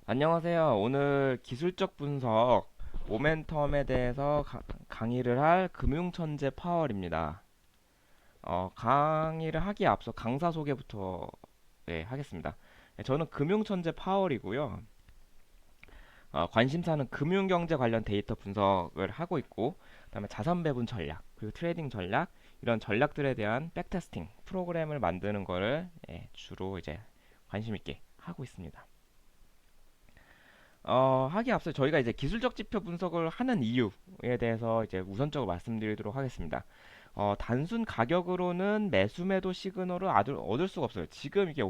안녕하세요. 오늘 기술적 분석 모멘텀에 대해서 강의를 할 금융천재 파월입니다. 강의를 하기에 앞서 강사 소개부터 하겠습니다. 저는 금융천재 파월이고요. 관심사는 금융경제 관련 데이터 분석을 하고 있고, 그다음에 자산 배분 전략, 그리고 트레이딩 전략, 이런 전략들에 대한 백테스팅 프로그램을 만드는 거를 주로 이제 관심 있게 하고 있습니다. 하기에 앞서 저희가 이제 기술적 지표 분석을 하는 이유에 대해서 이제 우선적으로 말씀드리도록 하겠습니다. 단순 가격으로는 매수 매도 시그널을 얻을 수가 없어요. 지금 이게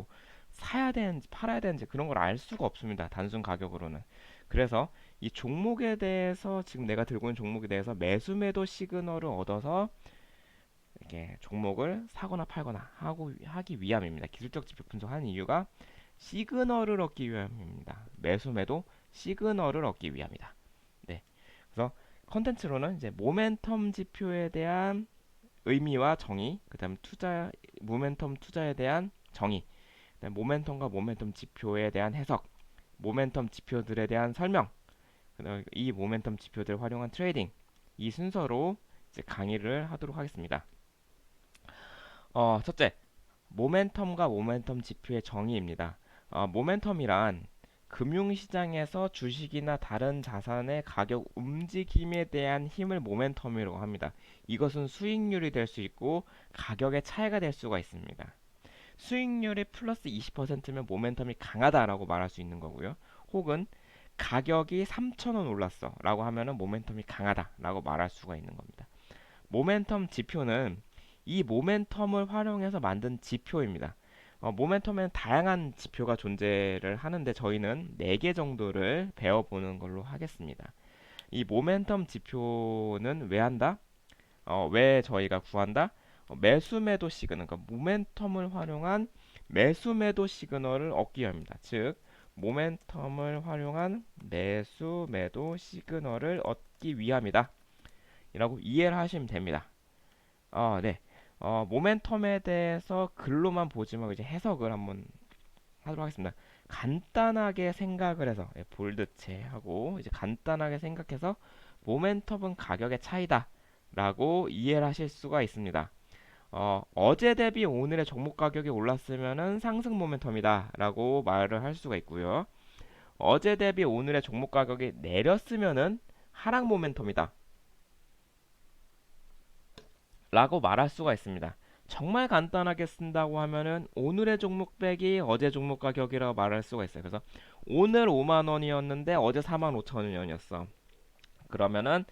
사야 되는지 팔아야 되는지 그런 걸 알 수가 없습니다. 단순 가격으로는. 그래서 이 종목에 대해서 지금 내가 들고 있는 종목에 대해서 매수 매도 시그널을 얻어서 이렇게 종목을 사거나 팔거나 하기 위함입니다. 기술적 지표 분석하는 이유가 시그널을 얻기 위함입니다. 매수 매도 시그널을 얻기 위함이다. 네. 그래서 컨텐츠로는 이제 모멘텀 지표에 대한 의미와 정의, 그다음 모멘텀 투자에 대한 정의, 그다음 모멘텀과 모멘텀 지표에 대한 해석, 모멘텀 지표들에 대한 설명, 그다음 이 모멘텀 지표들을 활용한 트레이딩, 이 순서로 이제 강의를 하도록 하겠습니다. 첫째, 모멘텀과 모멘텀 지표의 정의입니다. 모멘텀이란 금융시장에서 주식이나 다른 자산의 가격 움직임에 대한 힘을 모멘텀이라고 합니다. 이것은 수익률이 될 수 있고 가격의 차이가 될 수가 있습니다. 수익률이 플러스 20%면 모멘텀이 강하다라고 말할 수 있는 거고요. 혹은 가격이 3,000원 올랐어 라고 하면은 모멘텀이 강하다라고 말할 수가 있는 겁니다. 모멘텀 지표는 이 모멘텀을 활용해서 만든 지표입니다. 모멘텀에는 다양한 지표가 존재를 하는데 저희는 4개 정도를 배워보는 걸로 하겠습니다. 이 모멘텀 지표는 왜 한다? 왜 저희가 구한다? 매수 매도 시그널, 그러니까 모멘텀을 활용한 매수 매도 시그널을 얻기 위함입니다. 즉, 모멘텀을 활용한 매수 매도 시그널을 얻기 위함이다. 이라고 이해를 하시면 됩니다. 네. 모멘텀에 대해서 글로만 보지 말고 이제 해석을 한번 하도록 하겠습니다. 간단하게 생각을 해서 볼드체 하고 이제 간단하게 생각해서 모멘텀은 가격의 차이다 라고 이해를 하실 수가 있습니다. 어제 대비 오늘의 종목 가격이 올랐으면은 상승 모멘텀이다 라고 말을 할 수가 있고요. 어제 대비 오늘의 종목 가격이 내렸으면은 하락 모멘텀이다 라고 말할 수가 있습니다. 정말 간단하게 쓴다고 하면은 오늘의 종목 빼기 어제 종목 가격이라고 말할 수가 있어요. 그래서 오늘 5만 원이었는데 어제 4만 5천 원이었어. 그러면은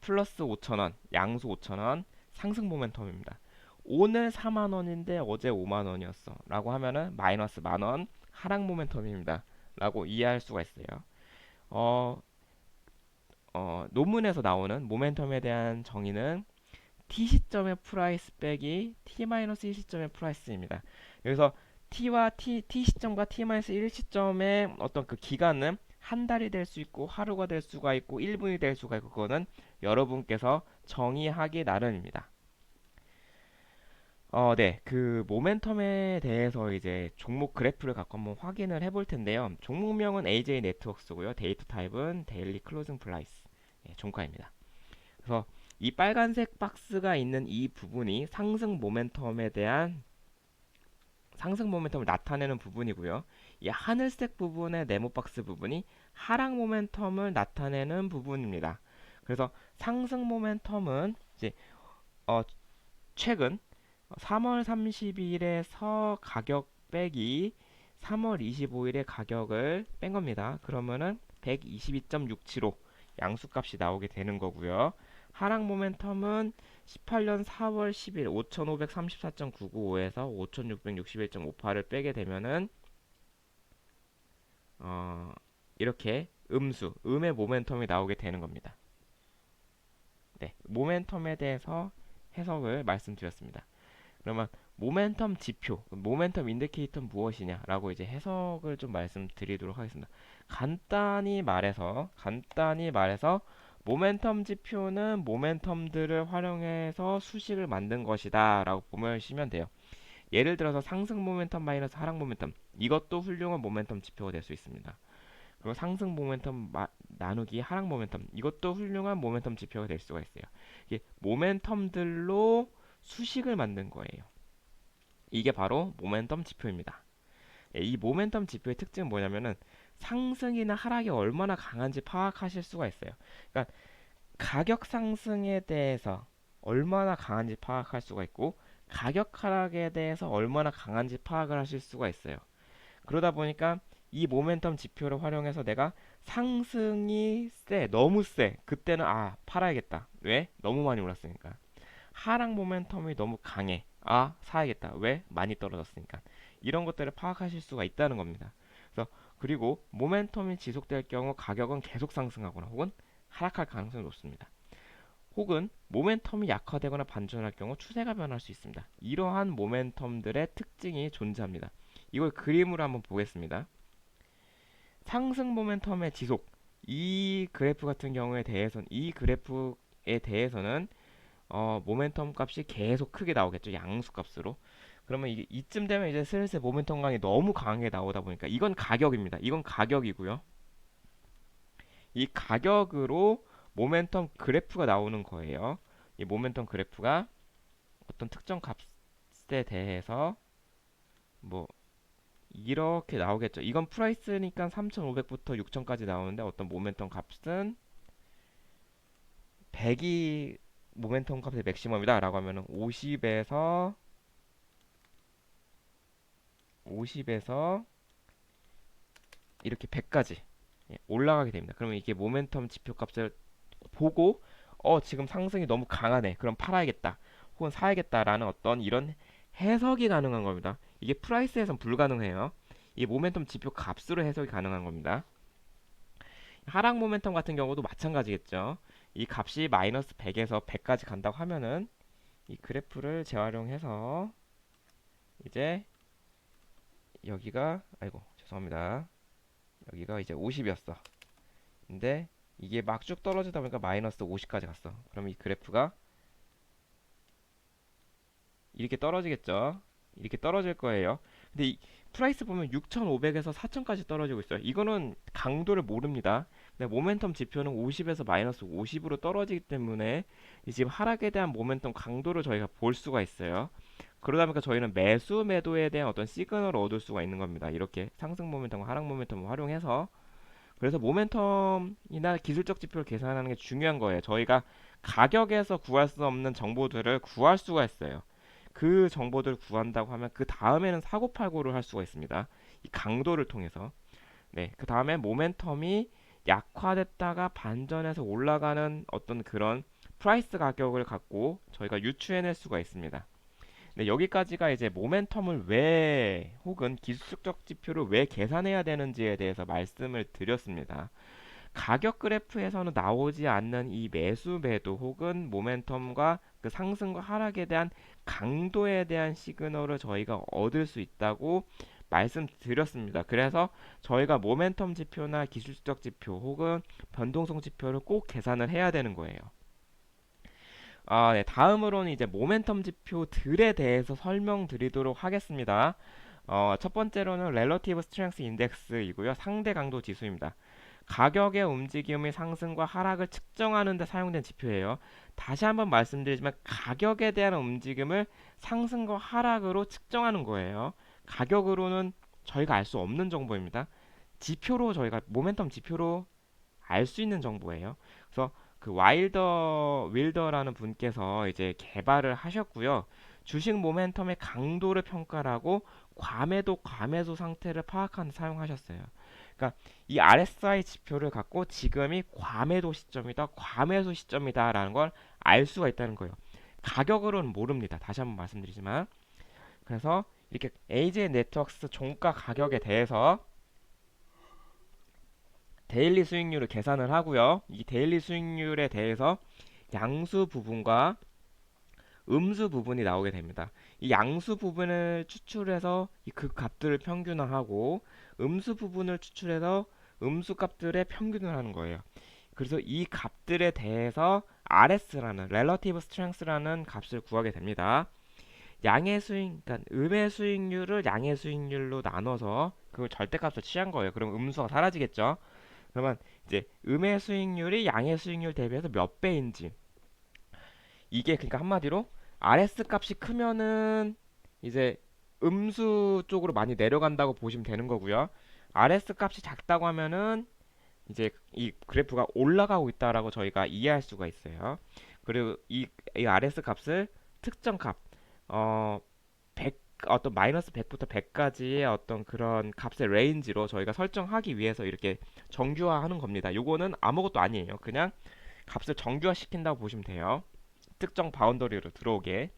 플러스 5천 원, 양수 5천 원, 상승 모멘텀입니다. 오늘 4만 원인데 어제 5만 원이었어. 라고 하면은 마이너스 만 원, 하락 모멘텀입니다. 라고 이해할 수가 있어요. 어, 논문에서 나오는 모멘텀에 대한 정의는 T 시점의 프라이스 빼기 T-1 시점의 프라이스입니다. 여기서 T 시점과 T-1 시점의 어떤 그 기간은 한 달이 될 수 있고 하루가 될 수가 있고 1분이 될 수가 있고 그거는 여러분께서 정의하기 나름입니다. 네. 그 모멘텀에 대해서 이제 종목 그래프를 갖고 한번 확인을 해볼 텐데요. 종목명은 AJ 네트워크스고요. 데이터 타입은 데일리 클로징 플라이스. 종가입니다. 그래서 이 빨간색 박스가 있는 이 부분이 상승 모멘텀을 나타내는 부분이고요. 이 하늘색 부분의 네모 박스 부분이 하락 모멘텀을 나타내는 부분입니다. 그래서 상승 모멘텀은 이제 어, 최근 3월 30일에서 가격 빼기 3월 25일의 가격을 뺀 겁니다. 그러면은 122.675 양수값이 나오게 되는 거고요. 하락 모멘텀은 18년 4월 10일 5534.995에서 5661.58을 빼게 되면은 이렇게 음의 모멘텀이 나오게 되는 겁니다. 네, 모멘텀에 대해서 해석을 말씀드렸습니다. 그러면 모멘텀 지표, 모멘텀 인디케이터는 무엇이냐라고 이제 해석을 좀 말씀드리도록 하겠습니다. 간단히 말해서 모멘텀 지표는 모멘텀들을 활용해서 수식을 만든 것이다라고 보시면 돼요. 예를 들어서 상승 모멘텀 마이너스 하락 모멘텀 이것도 훌륭한 모멘텀 지표가 될 수 있습니다. 그리고 상승 모멘텀 나누기 하락 모멘텀, 이것도 훌륭한 모멘텀 지표가 될 수가 있어요. 이게 모멘텀들로 수식을 만든 거예요. 이게 바로 모멘텀 지표입니다. 이 모멘텀 지표의 특징은 뭐냐면은 상승이나 하락이 얼마나 강한지 파악하실 수가 있어요. 그러니까 가격 상승에 대해서 얼마나 강한지 파악할 수가 있고, 가격 하락에 대해서 얼마나 강한지 파악을 하실 수가 있어요. 그러다 보니까 이 모멘텀 지표를 활용해서 내가 상승이 너무 세, 그때는 팔아야겠다. 왜? 너무 많이 올랐으니까. 하락 모멘텀이 너무 강해, 사야겠다. 왜? 많이 떨어졌으니까. 이런 것들을 파악하실 수가 있다는 겁니다. 그래서 그리고 모멘텀이 지속될 경우 가격은 계속 상승하거나 혹은 하락할 가능성이 높습니다. 혹은 모멘텀이 약화되거나 반전할 경우 추세가 변할 수 있습니다. 이러한 모멘텀들의 특징이 존재합니다. 이걸 그림으로 한번 보겠습니다. 상승 모멘텀의 지속, 이 그래프 같은 경우에 대해서는, 이 그래프에 대해서는 모멘텀 값이 계속 크게 나오겠죠. 양수 값으로. 그러면 이쯤 되면 이제 슬슬 모멘텀 강이 너무 강하게 나오다 보니까 이건 가격입니다. 이건 가격이고요. 이 가격으로 모멘텀 그래프가 나오는 거예요. 이 모멘텀 그래프가 어떤 특정 값에 대해서 뭐 이렇게 나오겠죠. 이건 프라이스니까 3,500부터 6,000까지 나오는데 어떤 모멘텀 값은 100이 모멘텀 값의 맥시멈이다 라고 하면은 50에서 이렇게 100까지 올라가게 됩니다. 그러면 이게 모멘텀 지표 값을 보고 지금 상승이 너무 강하네, 그럼 팔아야겠다 혹은 사야겠다라는 어떤 이런 해석이 가능한 겁니다. 이게 프라이스에선 불가능해요. 이 모멘텀 지표 값으로 해석이 가능한 겁니다. 하락 모멘텀 같은 경우도 마찬가지겠죠. 이 값이 마이너스 100에서 100까지 간다고 하면은 이 그래프를 재활용해서 이제 여기가, 아이고 죄송합니다, 여기가 이제 50이었어. 근데 이게 막 쭉 떨어지다 보니까 마이너스 50까지 갔어. 그럼 이 그래프가 이렇게 떨어지겠죠. 이렇게 떨어질 거예요. 근데 이 프라이스 보면 6,500에서 4,000까지 떨어지고 있어요. 이거는 강도를 모릅니다. 근데 모멘텀 지표는 50에서 마이너스 50으로 떨어지기 때문에 이 지금 하락에 대한 모멘텀 강도를 저희가 볼 수가 있어요. 그러다 보니까 저희는 매수 매도에 대한 어떤 시그널을 얻을 수가 있는 겁니다. 이렇게 상승 모멘텀과 하락 모멘텀을 활용해서. 그래서 모멘텀이나 기술적 지표를 계산하는 게 중요한 거예요. 저희가 가격에서 구할 수 없는 정보들을 구할 수가 있어요. 그 정보들을 구한다고 하면 그 다음에는 사고팔고를 할 수가 있습니다. 이 강도를 통해서. 네, 그 다음에 모멘텀이 약화됐다가 반전해서 올라가는 어떤 그런 프라이스 가격을 갖고 저희가 유추해낼 수가 있습니다. 네, 여기까지가 이제 모멘텀을 왜, 혹은 기술적 지표를 왜 계산해야 되는지에 대해서 말씀을 드렸습니다. 가격 그래프에서는 나오지 않는 이 매수 매도 혹은 모멘텀과 그 상승과 하락에 대한 강도에 대한 시그널을 저희가 얻을 수 있다고 말씀드렸습니다. 그래서 저희가 모멘텀 지표나 기술적 지표 혹은 변동성 지표를 꼭 계산을 해야 되는 거예요. 네, 다음으로는 이제 모멘텀 지표들에 대해서 설명드리도록 하겠습니다. 첫 번째로는 Relative Strength Index이고요. 상대 강도 지수입니다. 가격의 움직임의 상승과 하락을 측정하는 데 사용된 지표예요. 다시 한번 말씀드리지만 가격에 대한 움직임을 상승과 하락으로 측정하는 거예요. 가격으로는 저희가 알 수 없는 정보입니다. 지표로 저희가 모멘텀 지표로 알 수 있는 정보예요. 그래서 그 윌더라는 분께서 이제 개발을 하셨고요. 주식 모멘텀의 강도를 평가하고 과매도 상태를 파악하는 데 사용하셨어요. 그러니까 이 RSI 지표를 갖고 지금이 과매도 시점이다, 과매수 시점이다라는 걸 알 수가 있다는 거예요. 가격으로는 모릅니다. 다시 한번 말씀드리지만. 그래서 이렇게 AJ 네트워크스 종가 가격에 대해서 데일리 수익률을 계산을 하고요. 이 데일리 수익률에 대해서 양수 부분과 음수 부분이 나오게 됩니다. 이 양수 부분을 추출해서 그 값들을 평균화하고 음수 부분을 추출해서 음수 값들의 평균을 하는 거예요. 그래서 이 값들에 대해서 RS라는 Relative Strength라는 값을 구하게 됩니다. 양의 수익, 그러니까 음의 수익률을 양의 수익률로 나눠서 그 절대값을 취한 거예요. 그럼 음수가 사라지겠죠. 그러면 이제 음의 수익률이 양의 수익률 대비해서 몇 배인지, 이게 그러니까 한마디로 RS 값이 크면은 이제 음수 쪽으로 많이 내려간다고 보시면 되는 거고요. RS 값이 작다고 하면은 이제 이 그래프가 올라가고 있다라고 저희가 이해할 수가 있어요. 그리고 이 RS 값을 특정 값, 어, 100, 어떤 마이너스 100부터 100까지의 어떤 그런 값의 레인지로 저희가 설정하기 위해서 이렇게 정규화하는 겁니다. 요거는 아무것도 아니에요. 그냥 값을 정규화 시킨다고 보시면 돼요. 특정 바운더리로 들어오게.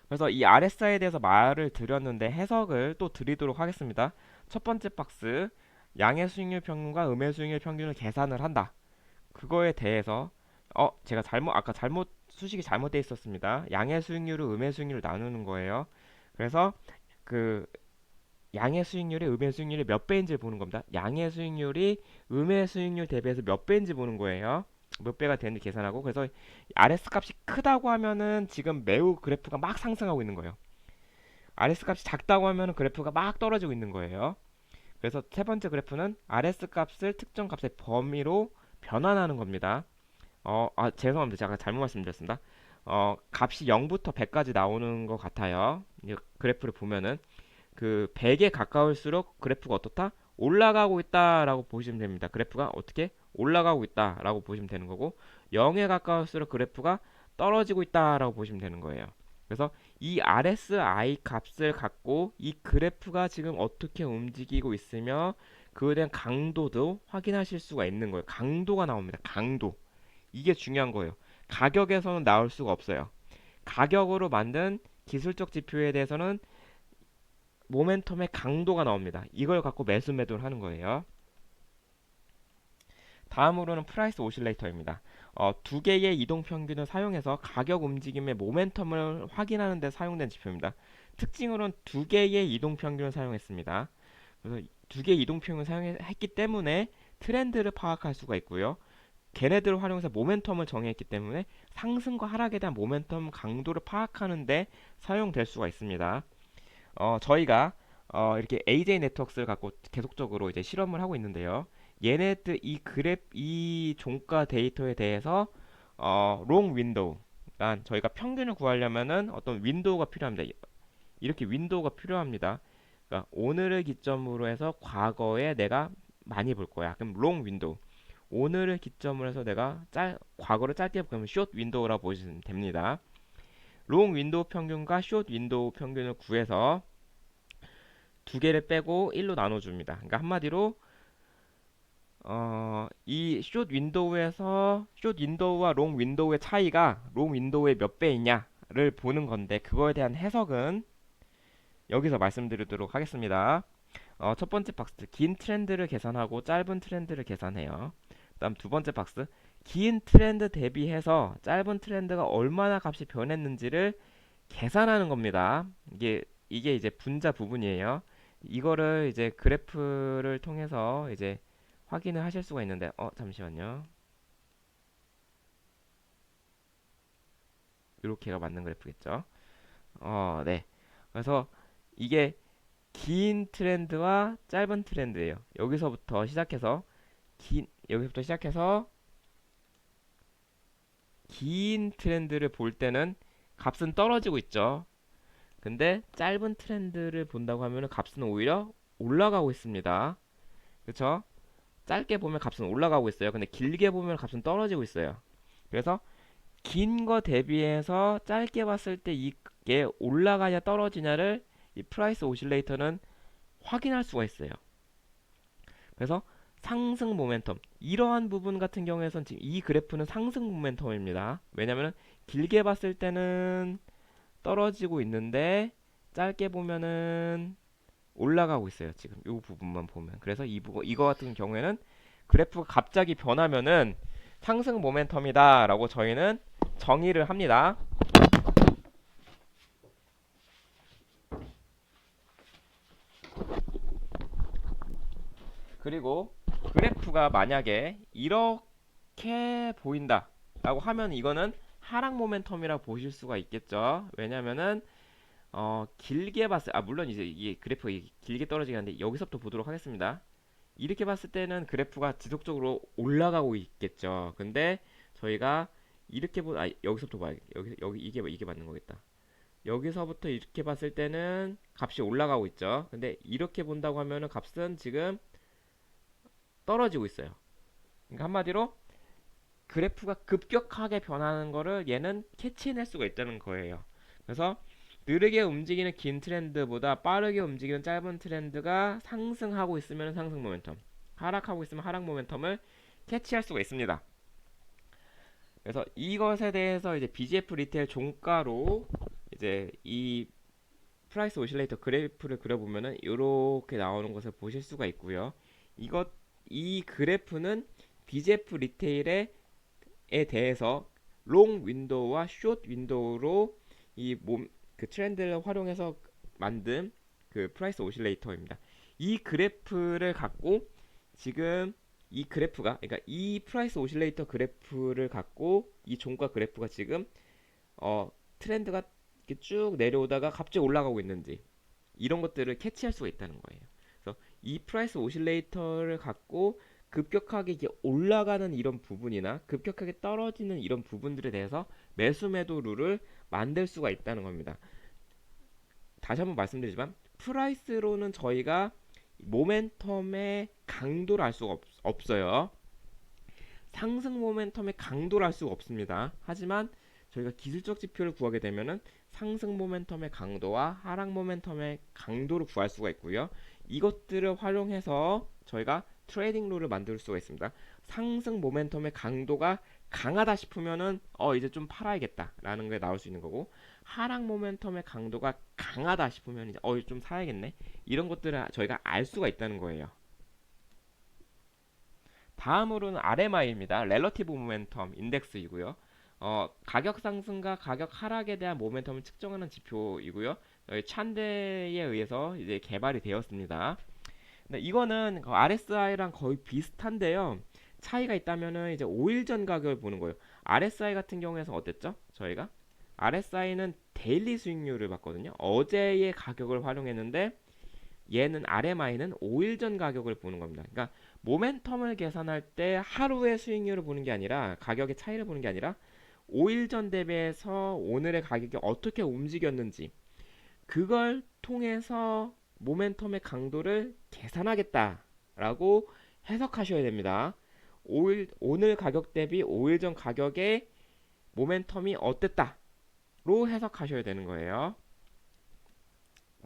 그래서 이 RSI에 대해서 말을 드렸는데 해석을 또 드리도록 하겠습니다. 첫 번째 박스, 양의 수익률 평균과 음의 수익률 평균을 계산을 한다. 그거에 대해서 제가 아까 수식이 잘못되어 있었습니다. 양의 수익률을 음의 수익률을 나누는 거예요. 그래서 그 양의 수익률이 음의 수익률이 몇 배인지를 보는 겁니다. 양의 수익률이 음의 수익률 대비해서 몇 배인지 보는 거예요. 몇 배가 되는지 계산하고. 그래서 RS 값이 크다고 하면은 지금 매우 그래프가 막 상승하고 있는 거예요. RS 값이 작다고 하면은 그래프가 막 떨어지고 있는 거예요. 그래서 세 번째 그래프는 RS 값을 특정 값의 범위로 변환하는 겁니다. 죄송합니다. 제가 잘못 말씀드렸습니다. 값이 0부터 100까지 나오는 것 같아요. 이 그래프를 보면은 그 100에 가까울수록 그래프가 어떻다? 올라가고 있다라고 보시면 됩니다. 그래프가 어떻게 올라가고 있다라고 보시면 되는 거고, 0에 가까울수록 그래프가 떨어지고 있다라고 보시면 되는 거예요. 그래서 이 RSI 값을 갖고 이 그래프가 지금 어떻게 움직이고 있으며 그에 대한 강도도 확인하실 수가 있는 거예요. 강도가 나옵니다. 강도. 이게 중요한 거예요. 가격에서는 나올 수가 없어요. 가격으로 만든 기술적 지표에 대해서는 모멘텀의 강도가 나옵니다. 이걸 갖고 매수 매도를 하는 거예요. 다음으로는 프라이스 오실레이터입니다. 두 개의 이동 평균을 사용해서 가격 움직임의 모멘텀을 확인하는 데 사용된 지표입니다. 특징으로는 두 개의 이동 평균을 사용했습니다. 그래서 두 개의 이동 평균을 사용했기 때문에 트렌드를 파악할 수가 있고요. 걔네들을 활용해서 모멘텀을 정의했기 때문에 상승과 하락에 대한 모멘텀 강도를 파악하는데 사용될 수가 있습니다. 저희가 이렇게 AJ 네트워크를 갖고 계속적으로 이제 실험을 하고 있는데요. 얘네들 이 종가 데이터에 대해서 롱 윈도우, 그러니까 저희가 평균을 구하려면은 어떤 윈도우가 필요합니다. 이렇게 윈도우가 필요합니다. 그러니까 오늘을 기점으로 해서 과거에 내가 많이 볼 거야. 그럼 롱 윈도우. 오늘을 기점으로 해서 내가 과거를 짧게 보면 숏 윈도우라고 보시면 됩니다. 롱 윈도우 평균과 숏 윈도우 평균을 구해서 두 개를 빼고 1로 나눠줍니다. 그러니까 한마디로 이 숏 윈도우와 롱 윈도우의 차이가 롱 윈도우의 몇 배이냐를 보는 건데, 그거에 대한 해석은 여기서 말씀드리도록 하겠습니다. 첫 번째 박스, 긴 트렌드를 계산하고 짧은 트렌드를 계산해요. 다음 두 번째 박스, 긴 트렌드 대비해서 짧은 트렌드가 얼마나 값이 변했는지를 계산하는 겁니다. 이게 이제 분자 부분이에요. 이거를 이제 그래프를 통해서 이제 확인을 하실 수가 있는데, 잠시만요. 이렇게가 맞는 그래프겠죠? 네. 그래서 이게 긴 트렌드와 짧은 트렌드예요. 여기서부터 시작해서 긴 트렌드를 볼 때는 값은 떨어지고 있죠. 근데 짧은 트렌드를 본다고 하면 값은 오히려 올라가고 있습니다. 그렇죠? 짧게 보면 값은 올라가고 있어요. 근데 길게 보면 값은 떨어지고 있어요. 그래서 긴 거 대비해서 짧게 봤을 때 이게 올라가냐 떨어지냐를 이 프라이스 오실레이터는 확인할 수가 있어요. 그래서 상승 모멘텀, 이러한 부분 같은 경우에선 지금 이 그래프는 상승 모멘텀입니다. 왜냐면 길게 봤을 때는 떨어지고 있는데 짧게 보면은 올라가고 있어요. 지금 이 부분만 보면. 그래서 이거 같은 경우에는 그래프가 갑자기 변하면은 상승 모멘텀이다 라고 저희는 정의를 합니다. 그리고 그래프가 만약에 이렇게 보인다 라고 하면 이거는 하락 모멘텀이라 보실 수가 있겠죠. 왜냐면은 길게 봤을, 물론 이제 이게 그래프가 길게 떨어지긴 한데 여기서부터 보도록 하겠습니다. 이렇게 봤을 때는 그래프가 지속적으로 올라가고 있겠죠. 근데 저희가 여기서부터 봐야, 여기 이게 맞는 거겠다. 여기서부터 이렇게 봤을 때는 값이 올라가고 있죠. 근데 이렇게 본다고 하면은 값은 지금 떨어지고 있어요. 그러니까 한마디로 그래프가 급격하게 변하는 거를 얘는 캐치해낼 수가 있다는 거예요. 그래서 느리게 움직이는 긴 트렌드보다 빠르게 움직이는 짧은 트렌드가 상승하고 있으면 상승 모멘텀, 하락하고 있으면 하락 모멘텀을 캐치할 수가 있습니다. 그래서 이것에 대해서 이제 BGF 리테일 종가로 이제 이 프라이스 오실레이터 그래프를 그려보면은 이렇게 나오는 것을 보실 수가 있고요. 이것 이 그래프는 BGF 리테일에 대해서 롱 윈도우와 숏 윈도우로 그 트렌드를 활용해서 만든 그 프라이스 오실레이터입니다. 이 그래프를 갖고 지금 이 그래프가 그러니까 이 프라이스 오실레이터 그래프를 갖고 이 종가 그래프가 지금 트렌드가 이렇게 쭉 내려오다가 갑자기 올라가고 있는지 이런 것들을 캐치할 수가 있다는 거예요. 그래서 이 프라이스 오실레이터를 갖고 급격하게 이게 올라가는 이런 부분이나 급격하게 떨어지는 이런 부분들에 대해서 매수 매도 룰을 만들 수가 있다는 겁니다. 다시 한번 말씀드리지만 프라이스로는 저희가 모멘텀의 강도를 알 수가 없어요. 상승 모멘텀의 강도를 알 수가 없습니다. 하지만 저희가 기술적 지표를 구하게 되면은 상승 모멘텀의 강도와 하락 모멘텀의 강도를 구할 수가 있고요. 이것들을 활용해서 저희가 트레이딩 룰을 만들 수가 있습니다. 상승 모멘텀의 강도가 강하다 싶으면은 이제 좀 팔아야겠다라는 게 나올 수 있는 거고, 하락 모멘텀의 강도가 강하다 싶으면 이제 좀 사야겠네, 이런 것들을 저희가 알 수가 있다는 거예요. 다음으로는 RMI입니다. 렐러티브 모멘텀 인덱스이고요. 가격 상승과 가격 하락에 대한 모멘텀을 측정하는 지표이고요. 찬데에 의해서 이제 개발이 되었습니다. 근데 이거는 RSI랑 거의 비슷한데요. 차이가 있다면은 이제 5일 전 가격을 보는 거예요. RSI 같은 경우에는 어땠죠? 저희가 RSI는 데일리 수익률을 봤거든요. 어제의 가격을 활용했는데 얘는 RMI는 5일 전 가격을 보는 겁니다. 그러니까 모멘텀을 계산할 때 하루의 수익률을 보는 게 아니라, 가격의 차이를 보는 게 아니라 5일 전 대비해서 오늘의 가격이 어떻게 움직였는지, 그걸 통해서 모멘텀의 강도를 계산하겠다라고 해석하셔야 됩니다. 오늘 가격 대비 5일 전 가격의 모멘텀이 어땠다로 해석하셔야 되는 거예요.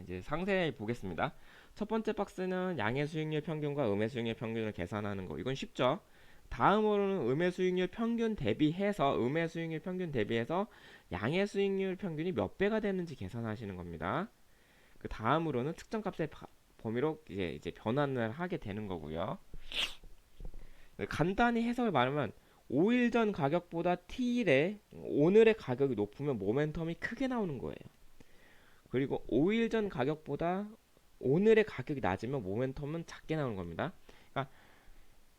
이제 상세히 보겠습니다. 첫 번째 박스는 양의 수익률 평균과 음의 수익률 평균을 계산하는 거. 이건 쉽죠. 다음으로는 음의 수익률 평균 대비해서 음의 수익률 평균 대비해서 양의 수익률 평균이 몇 배가 되는지 계산하시는 겁니다. 그 다음으로는 특정 값의 범위로 이제 변환을 하게 되는 거고요. 간단히 해석을 말하면 5일 전 가격보다 T일에 오늘의 가격이 높으면 모멘텀이 크게 나오는 거예요. 그리고 5일 전 가격보다 오늘의 가격이 낮으면 모멘텀은 작게 나오는 겁니다. 그러니까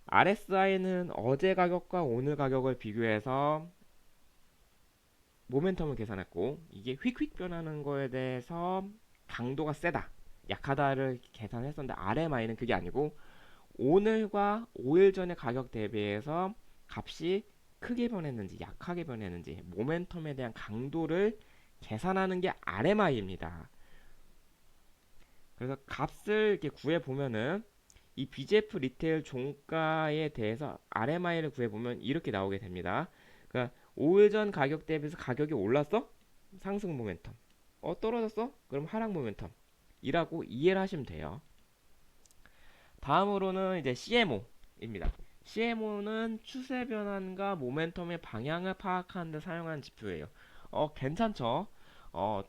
RSI는 어제 가격과 오늘 가격을 비교해서 모멘텀을 계산했고, 이게 휙휙 변하는 거에 대해서 강도가 세다, 약하다를 계산했었는데, RMI는 그게 아니고 오늘과 5일 전의 가격 대비해서 값이 크게 변했는지 약하게 변했는지 모멘텀에 대한 강도를 계산하는 게 RMI입니다. 그래서 값을 이렇게 구해 보면은 이 BGF 리테일 종가에 대해서 RMI를 구해 보면 이렇게 나오게 됩니다. 그러니까 5일 전 가격 대비해서 가격이 올랐어? 상승 모멘텀. 떨어졌어? 그럼 하락 모멘텀. 이라고 이해를 하시면 돼요. 다음으로는 이제 CMO입니다. CMO는 추세 변환과 모멘텀의 방향을 파악하는 데 사용하는 지표예요. 괜찮죠?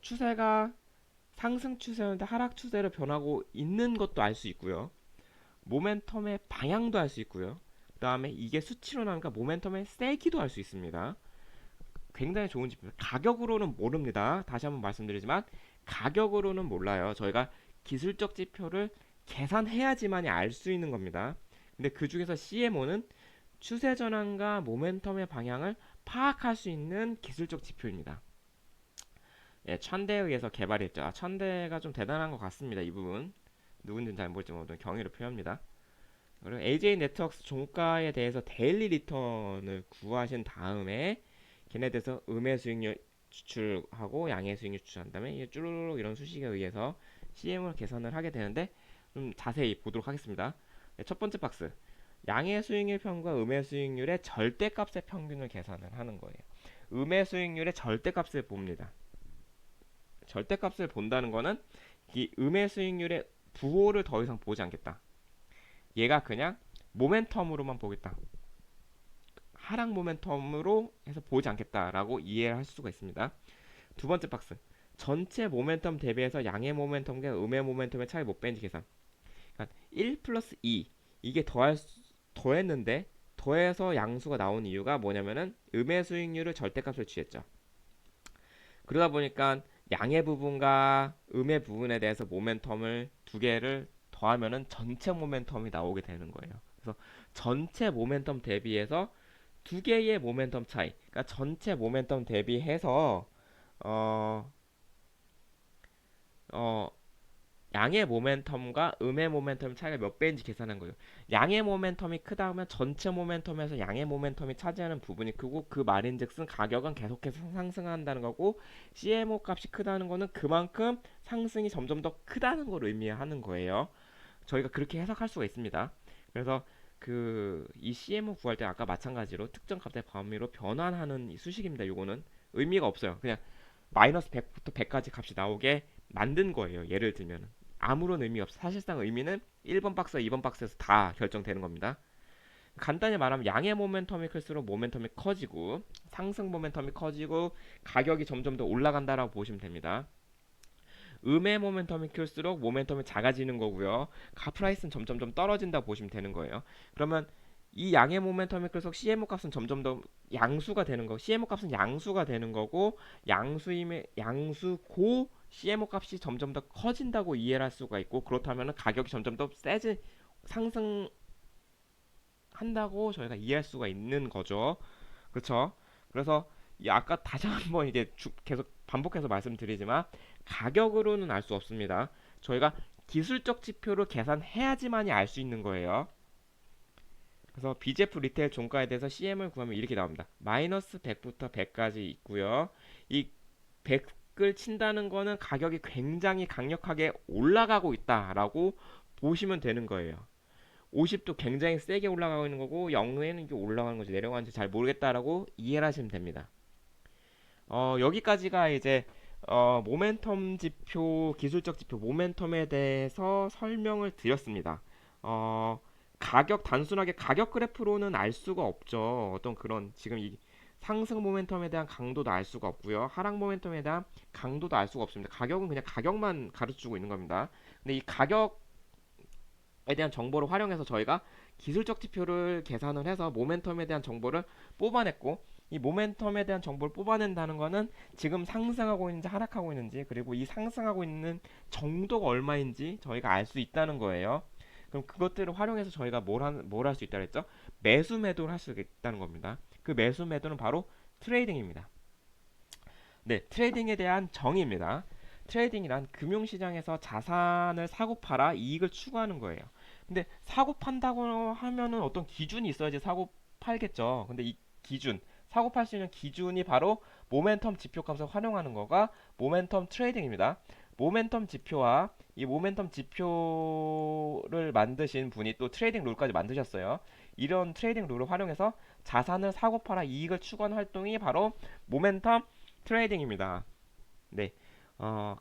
추세가 상승 추세였는데 하락 추세로 변하고 있는 것도 알 수 있고요. 모멘텀의 방향도 알 수 있고요. 그 다음에 이게 수치로 나오니까 모멘텀의 세기도 알 수 있습니다. 굉장히 좋은 지표. 가격으로는 모릅니다. 다시 한번 말씀드리지만 가격으로는 몰라요. 저희가 기술적 지표를 계산해야지만이 알 수 있는 겁니다. 근데 그 중에서 CMO는 추세 전환과 모멘텀의 방향을 파악할 수 있는 기술적 지표입니다. 예, 찬대에 의해서 개발했죠. 찬대가 좀 대단한 것 같습니다. 이 부분. 누군지는 잘 모르지만 어떤 경위로 표현합니다. 그리고 AJ 네트워크스 종가에 대해서 데일리 리턴을 구하신 다음에 걔네들에서 음의 수익률 추출하고 양의 수익률 추출한 다음에 쭈루룩 이런 수식에 의해서 CM을 계산을 하게 되는데 좀 자세히 보도록 하겠습니다. 네, 첫 번째 박스. 양의 수익률 평균과 음의 수익률의 절대값의 평균을 계산을 하는 거예요. 음의 수익률의 절대값을 봅니다. 절대값을 본다는 거는 이 음의 수익률의 부호를 더 이상 보지 않겠다. 얘가 그냥 모멘텀으로만 보겠다. 하락 모멘텀으로 해서 보지 않겠다라고 이해를 할 수가 있습니다. 두 번째 박스. 전체 모멘텀 대비해서 양의 모멘텀과 음의 모멘텀의 차이 못 빼는지 계산. 그러니까 1 플러스 2 이게 더했는데 더해서 양수가 나온 이유가 뭐냐면은 음의 수익률을 절대값을 취했죠. 그러다 보니까 양의 부분과 음의 부분에 대해서 모멘텀을 두 개를 더하면은 전체 모멘텀이 나오게 되는 거예요. 그래서 전체 모멘텀 대비해서 두 개의 모멘텀 차이, 그러니까 전체 모멘텀 대비해서 어, 어, 양의 모멘텀과 음의 모멘텀 차이가 몇 배인지 계산한 거예요. 양의 모멘텀이 크다 하면 전체 모멘텀에서 양의 모멘텀이 차지하는 부분이 크고 그 말인즉슨 가격은 계속해서 상승한다는 거고 CMO 값이 크다는 거는 그만큼 상승이 점점 더 크다는 걸 의미하는 거예요. 저희가 그렇게 해석할 수가 있습니다. 그래서 이 CMO 구할 때 아까 마찬가지로 특정 값의 범위로 변환하는 이 수식입니다. 요거는 의미가 없어요. 그냥 마이너스 100부터 100까지 값이 나오게 만든 거예요. 예를 들면 아무런 의미가 없어. 사실상 의미는 1번 박스, 2번 박스에서 다 결정되는 겁니다. 간단히 말하면 양의 모멘텀이 클수록 모멘텀이 커지고 상승 모멘텀이 커지고 가격이 점점 더 올라간다라고 보시면 됩니다. 음의 모멘텀이 클수록 모멘텀이 작아지는 거고요. 프라이스는 점점 떨어진다고 보시면 되는 거예요. 그러면 이 양의 모멘텀이 클수록 CMO 값은 점점 더 양수가 되는 거고 CMO 값은 양수가 되는 거고 양수고 CMO 값이 점점 더 커진다고 이해를 할 수가 있고 그렇다면 가격이 점점 더 상승한다고 저희가 이해할 수가 있는 거죠. 그렇죠? 그래서 아까 다시 한번 이게 계속 반복해서 말씀드리지만 가격으로는 알 수 없습니다. 저희가 기술적 지표를 계산해야지만이 알 수 있는 거예요. 그래서 BGF 리테일 종가에 대해서 CM을 구하면 이렇게 나옵니다. 마이너스 100부터 100까지 있고요. 이 100을 친다는 거는 가격이 굉장히 강력하게 올라가고 있다라고 보시면 되는 거예요. 50도 굉장히 세게 올라가고 있는 거고 0에는 이게 올라가는 건지 내려가는지 잘 모르겠다라고 이해를 하시면 됩니다. 여기까지가 이제 모멘텀 지표, 기술적 지표 모멘텀에 대해서 설명을 드렸습니다. 어, 단순하게 가격 그래프로는 알 수가 없죠. 어떤 그런 지금 이 상승 모멘텀에 대한 강도도 알 수가 없고요. 하락 모멘텀에 대한 강도도 알 수가 없습니다. 가격은 그냥 가격만 가르쳐주고 있는 겁니다. 근데 이 가격에 대한 정보를 활용해서 저희가 기술적 지표를 계산을 해서 모멘텀에 대한 정보를 뽑아냈고 이 모멘텀에 대한 정보를 뽑아낸다는 거는 지금 상승하고 있는지 하락하고 있는지 그리고 이 상승하고 있는 정도가 얼마인지 저희가 알 수 있다는 거예요. 그럼 그것들을 활용해서 저희가 뭘 할 수 있다 그랬죠? 매수 매도를 할 수 있다는 겁니다. 그 매수 매도는 바로 트레이딩입니다. 네, 트레이딩에 대한 정의입니다. 트레이딩이란 금융시장에서 자산을 사고 팔아 이익을 추구하는 거예요. 근데 사고 판다고 하면은 어떤 기준이 있어야지 사고 팔겠죠. 근데 이 기준, 사고 팔 수 있는 기준이 바로 모멘텀 지표값을 활용하는 거가 모멘텀 트레이딩입니다. 모멘텀 지표와 이 모멘텀 지표를 만드신 분이 또 트레이딩 룰까지 만드셨어요. 이런 트레이딩 룰을 활용해서 자산을 사고 팔아 이익을 추구하는 활동이 바로 모멘텀 트레이딩입니다. 네.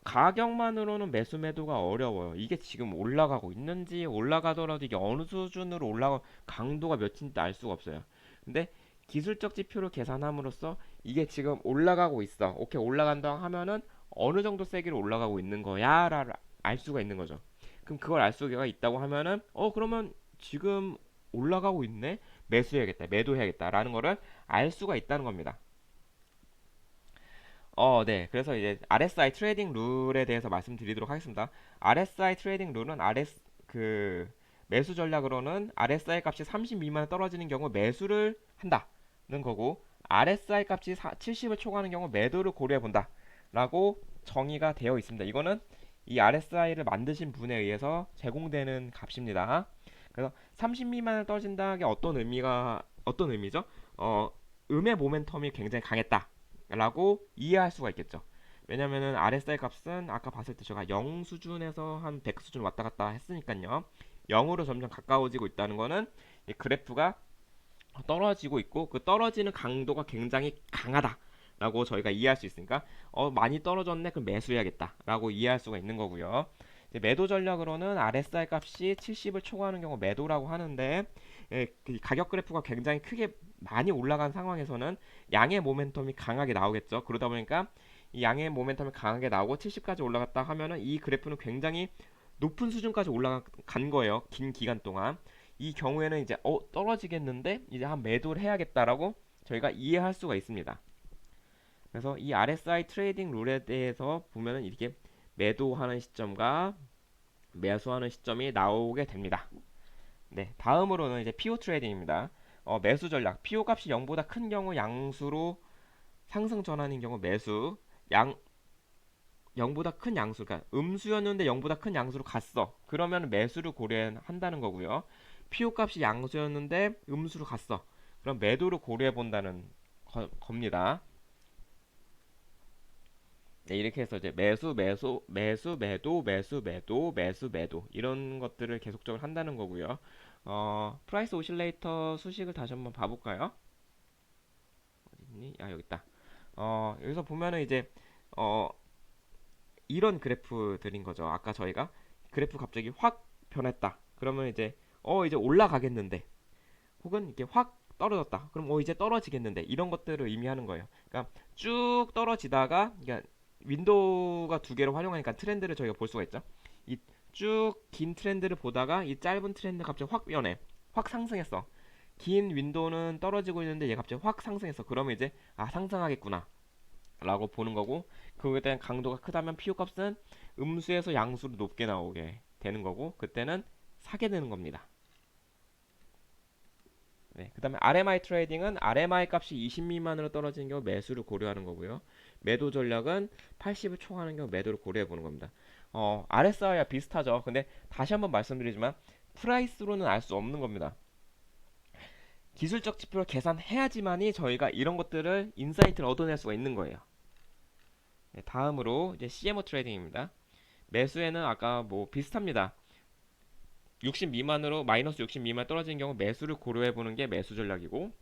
가격만으로는 매수 매도가 어려워요. 이게 지금 올라가고 있는지 올라가더라도 이게 어느 수준으로 강도가 몇인지 알 수가 없어요. 근데 기술적 지표를 계산함으로써 이게 지금 올라가고 있어. 오케이, 올라간다 하면은 어느 정도 세기로 올라가고 있는 거야라를 알 수가 있는 거죠. 그럼 그걸 알 수가 있다고 하면은 그러면 지금 올라가고 있네. 매수해야겠다. 매도해야겠다라는 거를 알 수가 있다는 겁니다. 네. 그래서 이제 RSI 트레이딩 룰에 대해서 말씀드리도록 하겠습니다. RSI 트레이딩 룰은 매수 전략으로는 RSI 값이 30 미만 떨어지는 경우 매수를 한다는 거고 RSI 값이 70을 초과하는 경우 매도를 고려해 본다라고 정의가 되어 있습니다. 이거는 이 RSI를 만드신 분에 의해서 제공되는 값입니다. 그래서 30 미만을 떨어진다는 게 어떤 의미죠? 어, 음의 모멘텀이 굉장히 강했다라고 이해할 수가 있겠죠. 왜냐면은 RSI 값은 아까 봤을 때 제가 0 수준에서 한 100 수준 왔다 갔다 했으니까요. 0으로 점점 가까워지고 있다는 거는 이 그래프가 떨어지고 있고 그 떨어지는 강도가 굉장히 강하다라고 저희가 이해할 수 있으니까 많이 떨어졌네 그럼 매수해야겠다라고 이해할 수가 있는 거고요. 이제 매도 전략으로는 RSI 값이 70을 초과하는 경우 매도라고 하는데 그 가격 그래프가 굉장히 크게 많이 올라간 상황에서는 양의 모멘텀이 강하게 나오겠죠. 그러다 보니까 이 양의 모멘텀이 강하게 나오고 70까지 올라갔다 하면은 이 그래프는 굉장히 높은 수준까지 올라간 거예요. 긴 기간 동안. 이 경우에는 이제 떨어지겠는데 이제 한 매도를 해야겠다라고 저희가 이해할 수가 있습니다. 그래서 이 RSI 트레이딩 룰에 대해서 보면은 이렇게 매도하는 시점과 매수하는 시점이 나오게 됩니다. 네, 다음으로는 이제 PO 트레이딩입니다. 매수 전략. PO 값이 0보다 큰 경우 양수로 상승 전환인 경우 매수. 양 0보다 큰 양수, 그러니까 음수였는데 0보다 큰 양수로 갔어. 그러면 매수를 고려한다는 거고요. PO 값이 양수였는데 음수로 갔어. 그럼 매도를 고려해 본다는 겁니다. 네, 이렇게 해서 이제 매도 이런 것들을 계속적으로 한다는 거고요. 프라이스 오실레이터 수식을 다시 한번 봐볼까요? 어디 있니? 아, 여기 있다. 여기서 보면은 이제 어, 이런 그래프들인 거죠. 아까 저희가 그래프 갑자기 확 변했다. 그러면 이제 올라가겠는데 혹은 이렇게 확 떨어졌다. 그럼 이제 떨어지겠는데 이런 것들을 의미하는 거예요. 그러니까 쭉 떨어지다가 그러니까 윈도우가 두 개로 활용하니까 트렌드를 저희가 볼 수가 있죠. 이 쭉 긴 트렌드를 보다가 이 짧은 트렌드 갑자기 확 변해. 확 상승했어. 긴 윈도우는 떨어지고 있는데 얘 갑자기 확 상승했어. 그러면 이제 상승하겠구나. 라고 보는 거고 그거에 대한 강도가 크다면 PU 값은 음수에서 양수로 높게 나오게 되는 거고 그때는 사게 되는 겁니다. 네, 그 다음에 RMI 트레이딩은 RMI 값이 20 미만으로 떨어지는 경우 매수를 고려하는 거고요. 매도 전략은 80을 초과하는 경우 매도를 고려해 보는 겁니다. RSI와 비슷하죠. 근데 다시 한번 말씀드리지만 프라이스로는 알 수 없는 겁니다. 기술적 지표를 계산해야지만이 저희가 이런 것들을 인사이트를 얻어낼 수가 있는 거예요. 네, 다음으로 이제 CMO 트레이딩입니다. 매수에는 아까 뭐 비슷합니다. 60 미만으로 마이너스 60 미만 떨어지는 경우 매수를 고려해 보는 게 매수 전략이고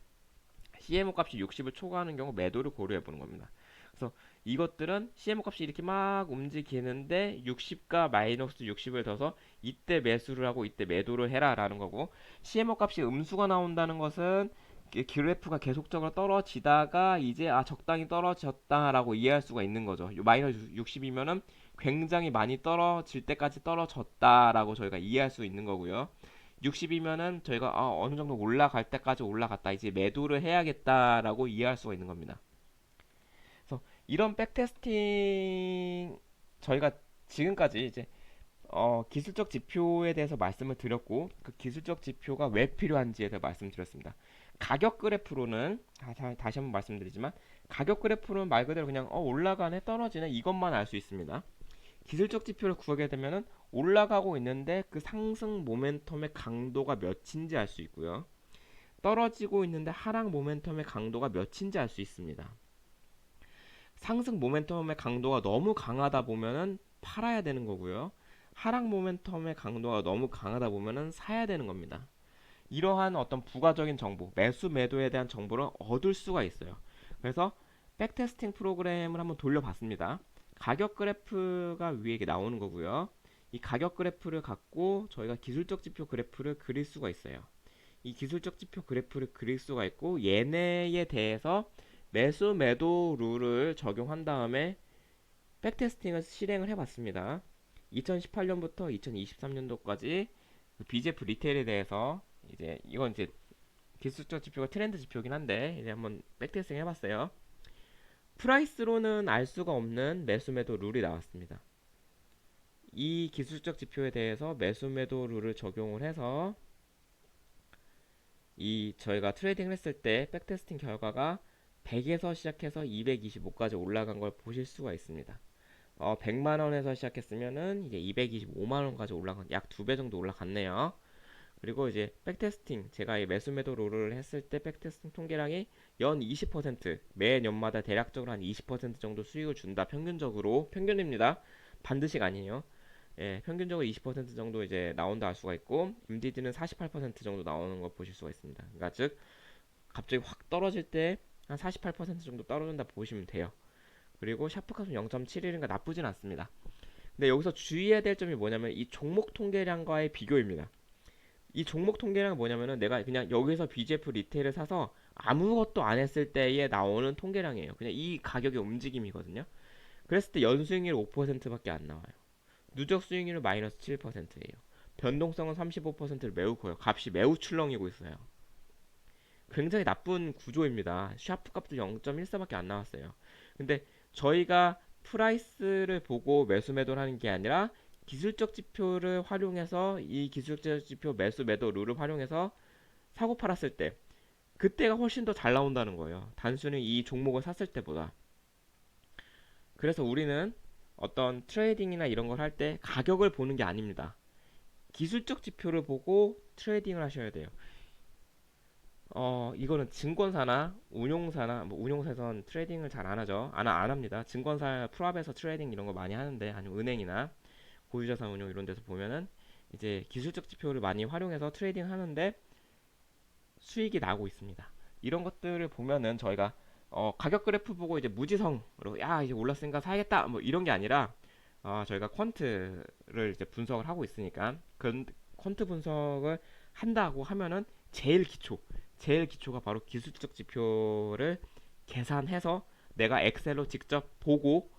CMO 값이 60을 초과하는 경우 매도를 고려해 보는 겁니다. 그래서 이것들은 CMO 값이 이렇게 막 움직이는데 60과 마이너스 60을 더서 이때 매수를 하고 이때 매도를 해라라는 거고 CMO 값이 음수가 나온다는 것은 그래프가 계속적으로 떨어지다가 이제 적당히 떨어졌다라고 이해할 수가 있는 거죠. 마이너스 60이면은 굉장히 많이 떨어질 때까지 떨어졌다라고 저희가 이해할 수 있는 거고요. 60이면은 저희가 어느 정도 올라갈 때까지 올라갔다. 이제 매도를 해야겠다라고 이해할 수가 있는 겁니다. 그래서 이런 백테스팅 저희가 지금까지 이제 기술적 지표에 대해서 말씀을 드렸고 그 기술적 지표가 왜 필요한지에 대해 말씀드렸습니다. 가격 그래프로는 다시 한번 말씀드리지만 가격 그래프는 말 그대로 그냥 올라가네 떨어지네 이것만 알 수 있습니다. 기술적 지표를 구하게 되면은 올라가고 있는데 그 상승 모멘텀의 강도가 몇인지 알 수 있고요. 떨어지고 있는데 하락 모멘텀의 강도가 몇인지 알 수 있습니다. 상승 모멘텀의 강도가 너무 강하다 보면은 팔아야 되는 거고요. 하락 모멘텀의 강도가 너무 강하다 보면은 사야 되는 겁니다. 이러한 어떤 부가적인 정보, 매수 매도에 대한 정보를 얻을 수가 있어요. 그래서 백테스팅 프로그램을 한번 돌려봤습니다. 가격 그래프가 위에 나오는 거고요. 이 가격 그래프를 갖고 저희가 기술적 지표 그래프를 그릴 수가 있어요. 이 기술적 지표 그래프를 그릴 수가 있고 얘네에 대해서 매수 매도 룰을 적용한 다음에 백테스팅을 실행을 해봤습니다. 2018년부터 2023년도까지 BGF 리테일에 대해서 이건 이제 기술적 지표가 트렌드 지표긴 한데 이제 한번 백테스팅 해봤어요. 프라이스로는 알 수가 없는 매수 매도 룰이 나왔습니다. 이 기술적 지표에 대해서 매수 매도 룰을 적용을 해서 저희가 트레이딩을 했을 때 백테스팅 결과가 100에서 시작해서 225까지 올라간 걸 보실 수가 있습니다. 100만 원에서 시작했으면은 이제 225만 원까지 올라간 약 2배 정도 올라갔네요. 그리고 이제 백테스팅 제가 이 매수 매도 롤을 했을 때 백테스팅 통계량이 연 20% 매년마다 대략적으로 한 20% 정도 수익을 준다. 평균적으로 평균입니다. 반드시가 아니에요. 예, 평균적으로 20% 정도 이제 나온다 할 수가 있고 MDD는 48% 정도 나오는 거 보실 수가 있습니다. 그러니까 즉 갑자기 확 떨어질 때 한 48% 정도 떨어진다 보시면 돼요. 그리고 샤프값은 0.71인가 나쁘진 않습니다. 근데 여기서 주의해야 될 점이 뭐냐면 이 종목 통계량과의 비교입니다. 이 종목 통계량은 뭐냐면은 내가 그냥 여기서 BGF 리테일을 사서 아무것도 안 했을 때에 나오는 통계량이에요. 그냥 이 가격의 움직임이거든요. 그랬을 때 연수익률 5%밖에 안 나와요. 누적 수익률은 마이너스 7%예요. 변동성은 35%를 매우 커요. 값이 매우 출렁이고 있어요. 굉장히 나쁜 구조입니다. 샤프 값도 0.14밖에 안 나왔어요. 근데 저희가 프라이스를 보고 매수 매도를 하는 게 아니라 기술적 지표를 활용해서 이 기술적 지표 매수 매도 룰을 활용해서 사고 팔았을 때 그때가 훨씬 더 잘 나온다는 거예요. 단순히 이 종목을 샀을 때보다. 그래서 우리는 어떤 트레이딩이나 이런 걸 할 때 가격을 보는 게 아닙니다. 기술적 지표를 보고 트레이딩을 하셔야 돼요. 이거는 증권사나 운용사나 뭐 운용사에선 트레이딩을 잘 안 하죠. 안 합니다. 증권사 프랍에서 트레이딩 이런 거 많이 하는데 아니면 은행이나 고유자산 운용 이런 데서 보면은 이제 기술적 지표를 많이 활용해서 트레이딩 하는데 수익이 나고 있습니다. 이런 것들을 보면은 저희가 가격 그래프 보고 이제 무지성으로 야 이제 올랐으니까 사야겠다 뭐 이런 게 아니라 저희가 퀀트를 이제 분석을 하고 있으니까 그 퀀트 분석을 한다고 하면은 제일 기초가 바로 기술적 지표를 계산해서 내가 엑셀로 직접 보고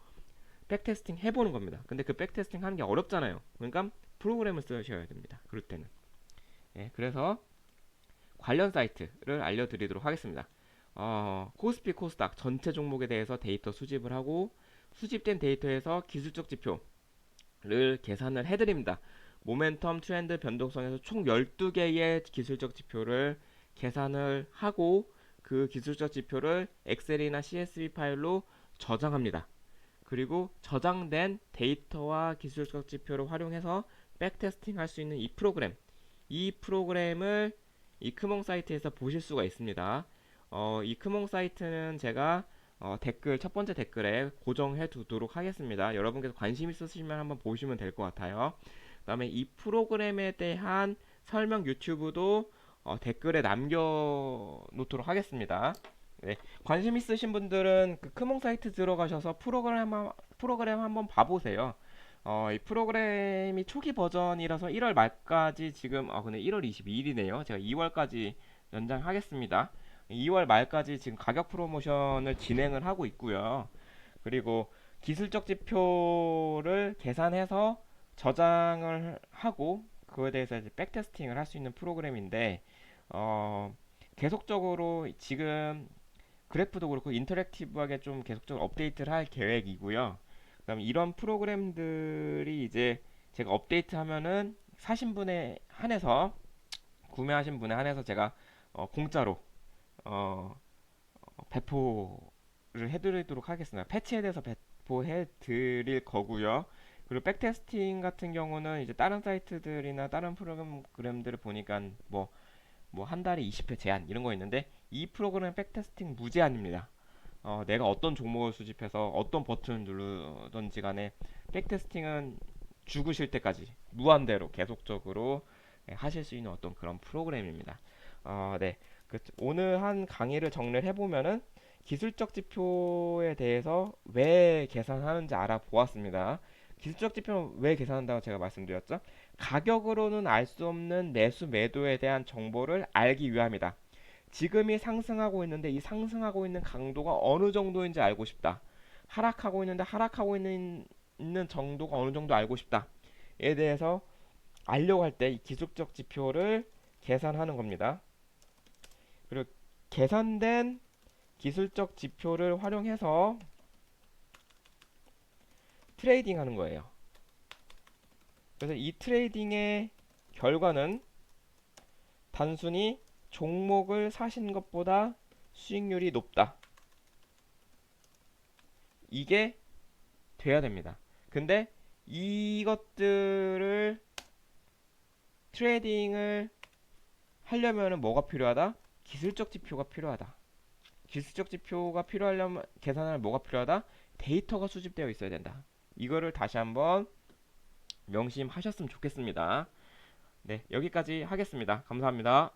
백테스팅 해보는 겁니다. 근데 그 백테스팅 하는 게 어렵잖아요. 그러니까 프로그램을 쓰셔야 됩니다. 그럴 때는. 예, 그래서 관련 사이트를 알려드리도록 하겠습니다. 코스피 코스닥 전체 종목에 대해서 데이터 수집을 하고 수집된 데이터에서 기술적 지표를 계산을 해드립니다. 모멘텀, 트렌드, 변동성에서 총 12개의 기술적 지표를 계산을 하고 그 기술적 지표를 엑셀이나 CSV 파일로 저장합니다. 그리고 저장된 데이터와 기술적 지표를 활용해서 백테스팅 할 수 있는 이 프로그램을 이 크몽 사이트에서 보실 수가 있습니다. 이 크몽 사이트는 제가 첫 번째 댓글에 고정해 두도록 하겠습니다. 여러분께서 관심 있으시면 한번 보시면 될 것 같아요. 그 다음에 이 프로그램에 대한 설명 유튜브도 댓글에 남겨놓도록 하겠습니다. 네, 관심 있으신 분들은 그 크몽 사이트 들어가셔서 프로그램 한번 봐보세요. 이 프로그램이 초기 버전이라서 1월 말까지 지금 근데 1월 22일이네요. 제가 2월까지 연장하겠습니다. 2월 말까지 지금 가격 프로모션을 진행을 하고 있고요. 그리고 기술적 지표를 계산해서 저장을 하고 그거에 대해서 이제 백테스팅을 할 수 있는 프로그램인데 계속적으로 지금 그래프도 그렇고 인터랙티브하게 좀 계속적으로 업데이트를 할 계획이고요. 그다음에 이런 프로그램들이 이제 제가 업데이트하면은 사신 분에 한해서 구매하신 분에 한해서 제가 공짜로 어, 배포를 해드리도록 하겠습니다. 패치에 대해서 배포해 드릴 거고요. 그리고 백테스팅 같은 경우는 이제 다른 사이트들이나 다른 프로그램들을 보니까 뭐 한 달에 20회 제한 이런 거 있는데 이 프로그램 백테스팅 무제한입니다. 내가 어떤 종목을 수집해서 어떤 버튼을 누르던지 간에 백테스팅은 죽으실 때까지 무한대로 계속적으로 하실 수 있는 어떤 그런 프로그램입니다. 네. 오늘 한 강의를 정리를 해보면은 기술적 지표에 대해서 왜 계산하는지 알아보았습니다. 기술적 지표는 왜 계산한다고 제가 말씀드렸죠? 가격으로는 알 수 없는 매수 매도에 대한 정보를 알기 위함이다. 지금이 상승하고 있는데 이 상승하고 있는 강도가 어느 정도인지 알고 싶다. 하락하고 있는데 있는 정도가 어느 정도 알고 싶다. 에 대해서 알려고 할 때 이 기술적 지표를 계산하는 겁니다. 그리고 계산된 기술적 지표를 활용해서 트레이딩 하는 거예요. 그래서 이 트레이딩의 결과는 단순히 종목을 사신 것보다 수익률이 높다. 이게 돼야 됩니다. 근데 이것들을 트레이딩을 하려면은 뭐가 필요하다? 기술적 지표가 필요하다. 기술적 지표가 필요하려면 계산할 뭐가 필요하다? 데이터가 수집되어 있어야 된다. 이거를 다시 한번 명심하셨으면 좋겠습니다. 네, 여기까지 하겠습니다. 감사합니다.